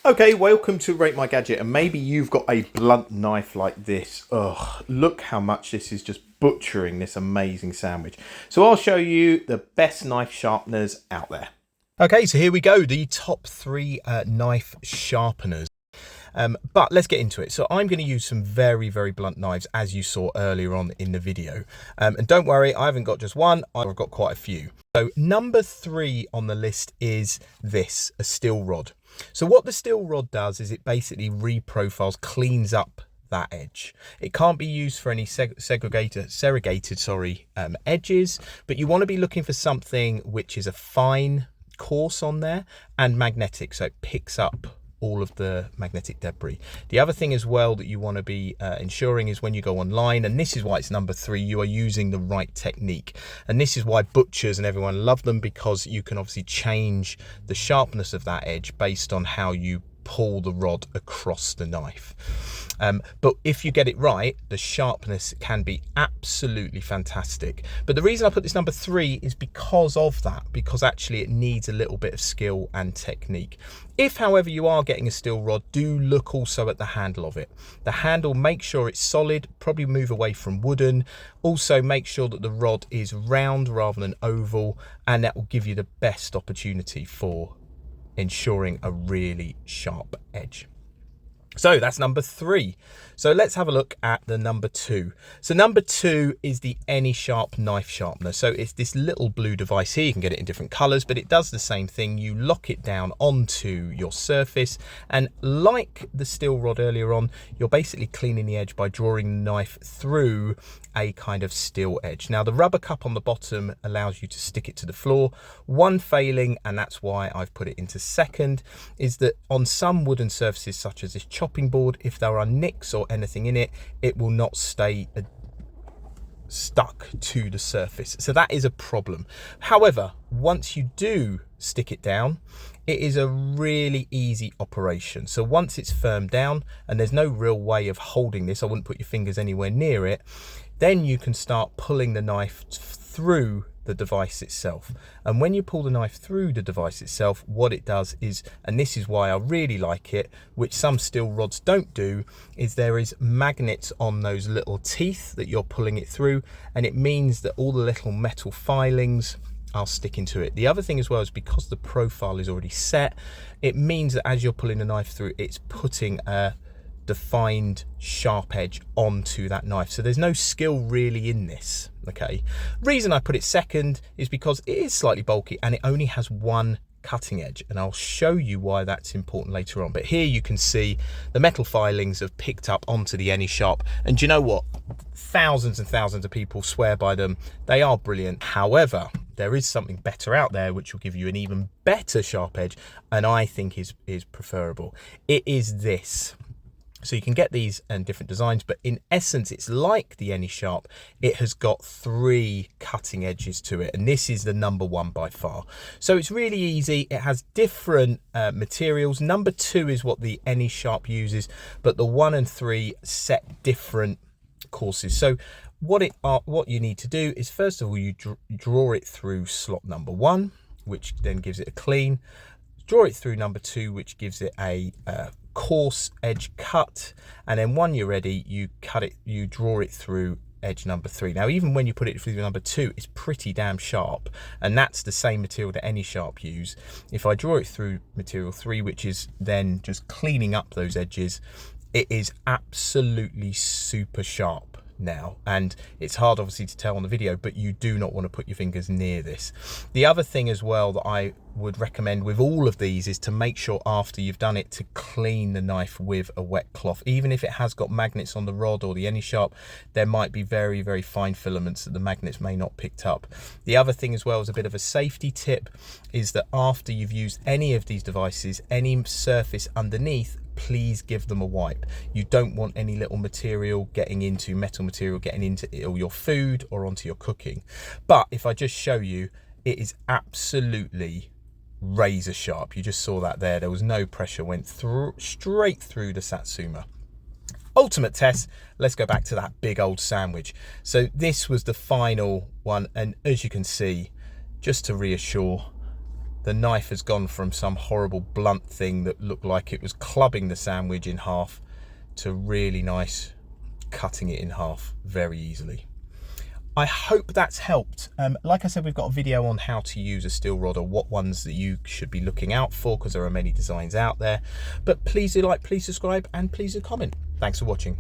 Okay, welcome to Rate My Gadget, and maybe you've got a blunt knife like this. Ugh, look how much this is just butchering this amazing sandwich. So I'll show you the best knife sharpeners out there. Okay, so here we go, the top three knife sharpeners. But let's get into it. So I'm going to use some very blunt knives, as you saw earlier on in the video. And don't worry, I haven't got just one, I've got quite a few. So number 3 on the list is this, a steel rod. So what the steel rod does is it basically reprofiles, cleans up that edge. It can't be used for any serrated edges, but you want to be looking for something which is a fine coarse on there and magnetic, so it picks up all of the magnetic debris. The other thing as well that you want to be ensuring is when you go online, and this is why it's number 3, you are using the right technique. And this is why butchers and everyone love them, because you can obviously change the sharpness of that edge based on how you pull the rod across the knife. But if you get it right, the sharpness can be absolutely fantastic. But the reason I put this number 3 is because of that, because actually it needs a little bit of skill and technique. If, however, you are getting a steel rod, do look also at the handle of it. The handle, make sure it's solid, probably move away from wooden. Also make sure that the rod is round rather than oval, and that will give you the best opportunity for ensuring a really sharp edge. So that's number 3. So let's have a look at the number 2. So number 2 is the AnySharp knife sharpener. So it's this little blue device here. You can get it in different colors, but it does the same thing. You lock it down onto your surface, and like the steel rod earlier on, you're basically cleaning the edge by drawing the knife through a kind of steel edge. Now the rubber cup on the bottom allows you to stick it to the floor. One failing, and that's why I've put it into second, is that on some wooden surfaces such as this chopping board, if there are nicks or anything in it, it will not stay stuck to the surface. So that is a problem. However, once you do stick it down, it is a really easy operation. So once it's firmed down, and there's no real way of holding this, I wouldn't put your fingers anywhere near it, then you can start pulling the knife through the device itself. And when you pull the knife through the device itself, what it does is, and this is why I really like it, which some steel rods don't do, is there is magnets on those little teeth that you're pulling it through, and it means that all the little metal filings are sticking to it. The other thing as well is because the profile is already set, it means that as you're pulling the knife through, it's putting a defined sharp edge onto that knife. So there's no skill really in this. Okay, reason I put it second is because it is slightly bulky and it only has one cutting edge, and I'll show you why that's important later on. But here you can see the metal filings have picked up onto the AnySharp, and do you know what, thousands and thousands of people swear by them. They are brilliant. However, there is something better out there which will give you an even better sharp edge, and I think is preferable. It is this. So you can get these in different designs, but in essence, it's like the AnySharp. It has got 3 cutting edges to it, and this is the number 1 by far. So it's really easy. It has different materials. Number 2 is what the AnySharp uses, but the 1 and 3 set different courses. So what you need to do is, first of all, you draw it through slot number 1, which then gives it a clean. Draw it through number 2, which gives it a coarse edge cut, and then when you're ready, you draw it through edge number 3. Now even when you put it through number 2, it's pretty damn sharp, and that's the same material that AnySharp use. If I draw it through material 3, which is then just cleaning up those edges, it is absolutely super sharp now, and it's hard obviously to tell on the video, but you do not want to put your fingers near this. The other thing as well that I would recommend with all of these is to make sure after you've done it to clean the knife with a wet cloth. Even if it has got magnets on the rod or the AnySharp, there might be very fine filaments that the magnets may not picked up. The other thing as well as a bit of a safety tip is that after you've used any of these devices, any surface underneath, please give them a wipe. You don't want any little material getting into, metal material getting into your food or onto your cooking. But if I just show you, it is absolutely razor sharp. You just saw that there was no pressure, went through straight through the Satsuma. Ultimate test, let's go back to that big old sandwich. So this was the final one, and as you can see, just to reassure, the knife has gone from some horrible blunt thing that looked like it was clubbing the sandwich in half to really nice cutting it in half very easily. I hope that's helped. Like I said, we've got a video on how to use a steel rod, or what ones that you should be looking out for, because there are many designs out there. But please do like, please subscribe, and please do comment. Thanks for watching.